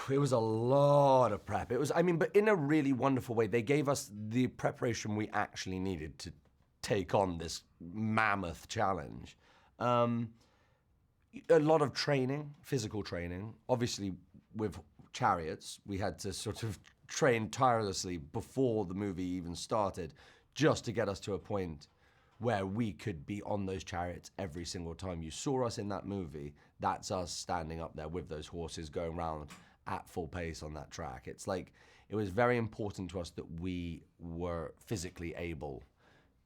It was a lot of prep. It was, I mean, but in a really wonderful way. They gave us the preparation we actually needed to take on this mammoth challenge. A lot of training, physical training. Obviously, with chariots, we had to sort of train tirelessly before the movie even started, just to get us to a point where we could be on those chariots every single time you saw us in that movie. That's us standing up there with those horses going around at full pace on that track. It's like, it was very important to us that we were physically able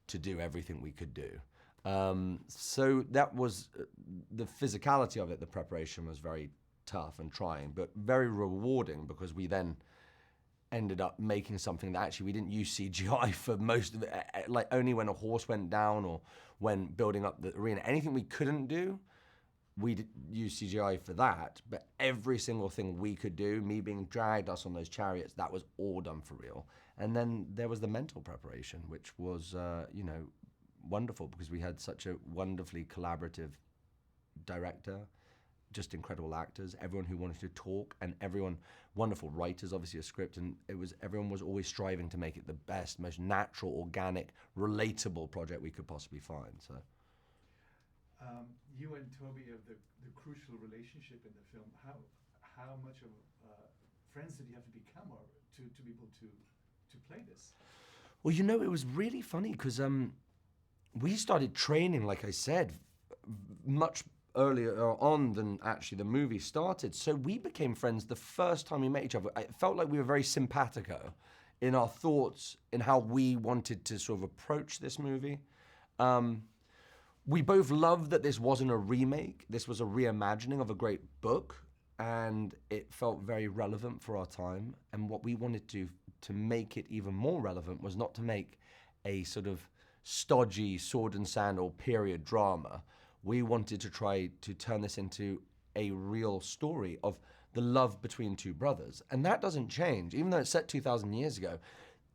to do everything we could do. So that was, the physicality of it, the preparation was very tough and trying, but very rewarding, because we then ended up making something that actually we didn't use CGI for most of it, like only when a horse went down or when building up the arena. Anything we couldn't do, we used CGI for that, but every single thing we could do, me being dragged us on those chariots, that was all done for real. And then there was the mental preparation, which was, wonderful, because we had such a wonderfully collaborative director, just incredible actors, everyone who wanted to talk, and everyone, wonderful writers, obviously a script, and everyone was always striving to make it the best, most natural, organic, relatable project we could possibly find. So, you and Toby have the crucial relationship in the film. How much of friends did you have to become, or to be able to play this? Well, it was really funny, because we started training, like I said, much earlier on than actually the movie started. So we became friends the first time we met each other. It felt like we were very simpatico in our thoughts, in how we wanted to sort of approach this movie. We both loved that this wasn't a remake. This was a reimagining of a great book, and it felt very relevant for our time. And what we wanted to make it even more relevant was not to make a sort of stodgy sword and sandal period drama. We wanted to try to turn this into a real story of the love between two brothers. And that doesn't change, even though it's set 2,000 years ago.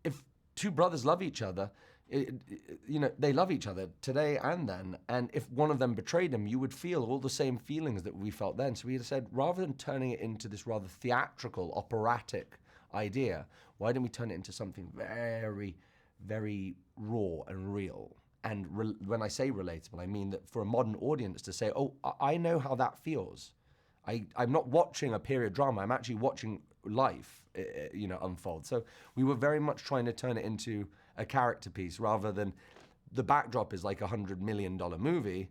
If two brothers love each other, they love each other today and then. And if one of them betrayed them, you would feel all the same feelings that we felt then. So we said, rather than turning it into this rather theatrical, operatic idea, why don't we turn it into something very, very raw and real? And when I say relatable, I mean that for a modern audience to say, oh, I know how that feels. I'm not watching a period drama, I'm actually watching life unfold. So we were very much trying to turn it into a character piece, rather than the backdrop is like $100 million movie,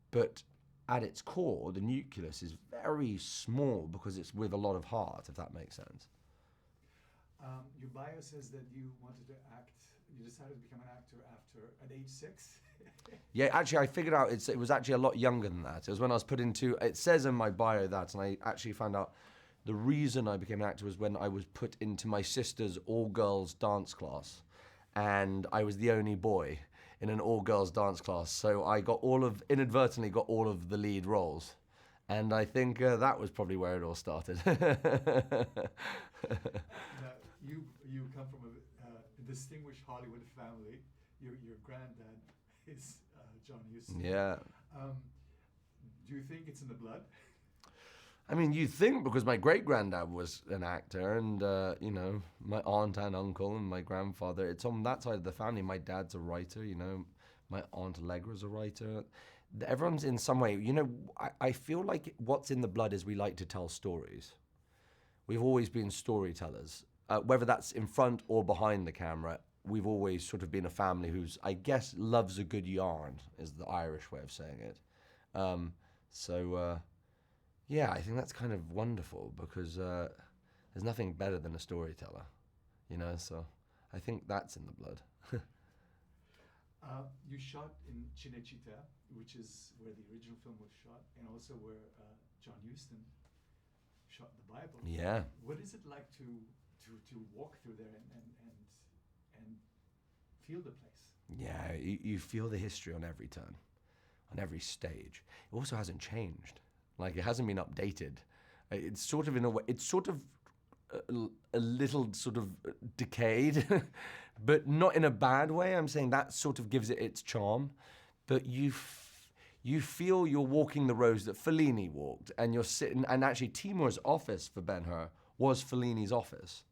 but at its core, the nucleus is very small, because it's with a lot of heart, if that makes sense. Your bio says that you wanted to act, you decided to become an actor at age 6? Yeah, actually, I figured out it was actually a lot younger than that. It was when I was put into, it says in my bio that, and I actually found out the reason I became an actor was when I was put into my sister's all-girls dance class. And I was the only boy in an all-girls dance class. So I inadvertently got all of the lead roles. And I think that was probably where it all started. Now, you come from a distinguished Hollywood family. Your granddad is John Huston. Yeah. Do you think it's in the blood? I mean, you think, because my great-granddad was an actor, and, my aunt and uncle and my grandfather, it's on that side of the family. My dad's a writer, my aunt Allegra's a writer. Everyone's in some way, I feel like what's in the blood is we like to tell stories. We've always been storytellers. Whether that's in front or behind the camera, we've always sort of been a family who's, I guess, loves a good yarn, is the Irish way of saying it. Yeah, I think that's kind of wonderful, because there's nothing better than a storyteller, so I think that's in the blood. You shot in Cinecittà, which is where the original film was shot, and also where John Huston shot the Bible. Yeah. What is it like to walk through there and feel the place? Yeah, you feel the history on every turn, on every stage. It also hasn't changed. Like, it hasn't been updated. It's sort of, in a way, it's sort of a little sort of decayed, but not in a bad way. I'm saying that sort of gives it its charm. But you you feel you're walking the roads that Fellini walked, and you're sitting, and actually Timur's office for Ben-Hur was Fellini's office.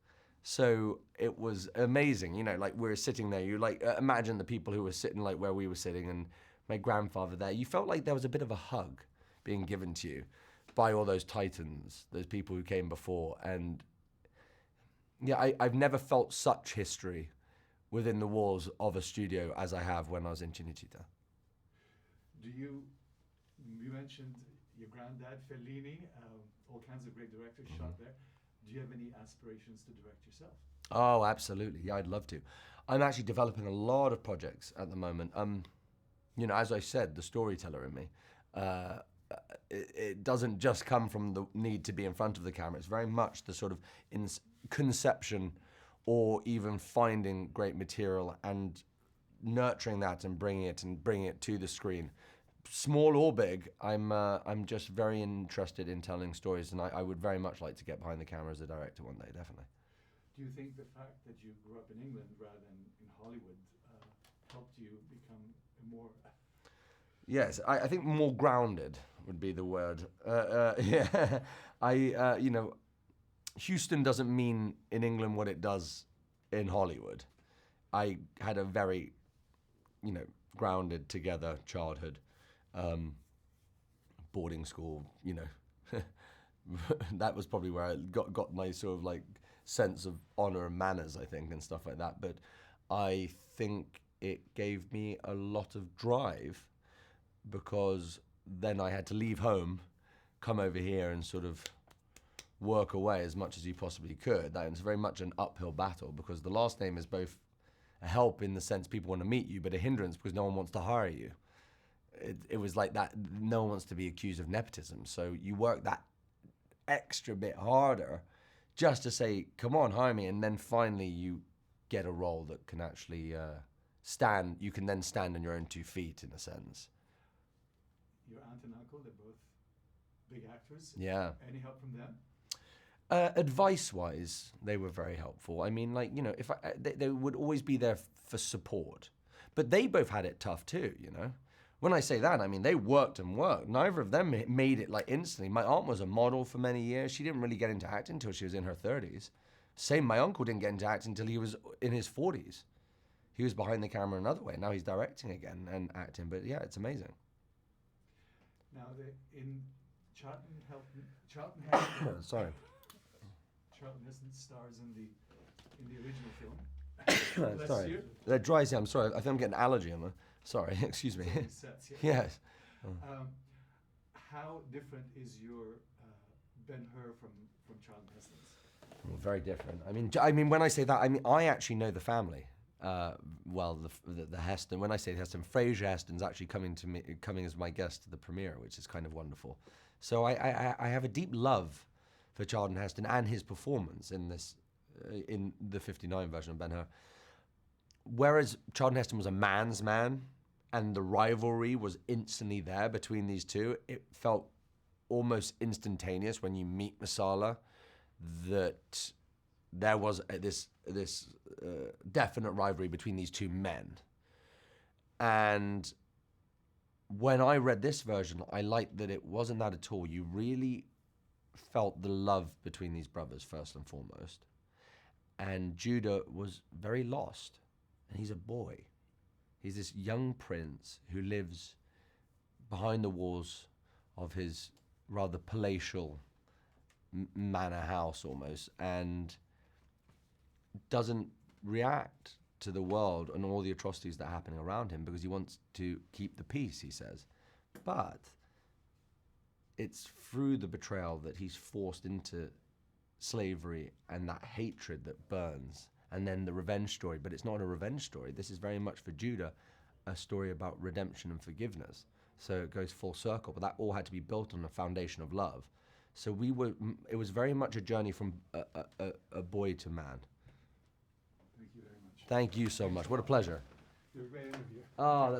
So it was amazing, you know, like we were sitting there, you like, imagine the people who were sitting like where we were sitting and my grandfather there. You felt like there was a bit of a hug being given to you by all those titans, those people who came before. And yeah, I've never felt such history within the walls of a studio as I have when I was in Cinecittà. You mentioned your granddad, Fellini, all kinds of great directors shot there. Do you have any aspirations to direct yourself? Oh, absolutely. Yeah, I'd love to. I'm actually developing a lot of projects at the moment. You know, as I said, the storyteller in me, it doesn't just come from the need to be in front of the camera. It's very much the sort of conception or even finding great material and nurturing that and bringing it to the screen. Small or big, I'm just very interested in telling stories, and I would very much like to get behind the camera as a director one day, definitely. Do you think the fact that you grew up in England rather than in Hollywood helped you become more... Yes, I think more grounded would be the word. You know, Huston doesn't mean in England what it does in Hollywood. I had a very, you know, grounded together childhood. Boarding school, you know, that was probably where I got my sort of like sense of honor and manners, I think, and stuff like that. But I think it gave me a lot of drive, because then I had to leave home, come over here and sort of work away as much as you possibly could. That was very much an uphill battle, because the last name is both a help in the sense people want to meet you, but a hindrance because no one wants to hire you. It was like that. No one wants to be accused of nepotism. So you work that extra bit harder just to say, come on, hire me. And then finally you get a role that can actually stand. You can then stand on your own 2 feet, in a sense. Your aunt and uncle, they're both big actors. Yeah. Any help from them? Advice-wise, they were very helpful. I mean, like, you know, if they would always be there for support. But they both had it tough too, you know. When I say that, I mean, they worked and worked. Neither of them made it like instantly. My aunt was a model for many years. She didn't really get into acting until she was in her 30s. Same, my uncle didn't get into acting until he was in his 40s. He was behind the camera another way. Now he's directing again and acting. But yeah, it's amazing. Now, in Charlton Heston, Sorry. Charlton Heston stars in the original film. Sorry. That dries. I'm sorry. I think I'm getting an allergy on. Sorry. Excuse me. Sets, yeah. Yes. How different is your Ben-Hur from Charlton Heston's? Well, very different. I mean, when I say that, I mean I actually know the family. Well, the Heston. When I say Heston, Fraser Heston's actually coming as my guest to the premiere, which is kind of wonderful. So I have a deep love for Charlton Heston and his performance in this, in the '59 version of Ben-Hur. Whereas Charlton Heston was a man's man, and the rivalry was instantly there between these two, it felt almost instantaneous when you meet Masala that there was this definite rivalry between these two men. And when I read this version, I liked that it wasn't that at all. You really felt the love between these brothers first and foremost. And Judah was very lost. And he's a boy. He's this young prince who lives behind the walls of his rather palatial manor house almost, and doesn't react to the world and all the atrocities that are happening around him because he wants to keep the peace, he says. But it's through the betrayal that he's forced into slavery and that hatred that burns, and then the revenge story. But it's not a revenge story. This is very much for Judah a story about redemption and forgiveness. So it goes full circle, but that all had to be built on a foundation of love. So it was very much a journey from a boy to man. Thank you very much. Thank you so much. What a pleasure. You're a great interview. Oh,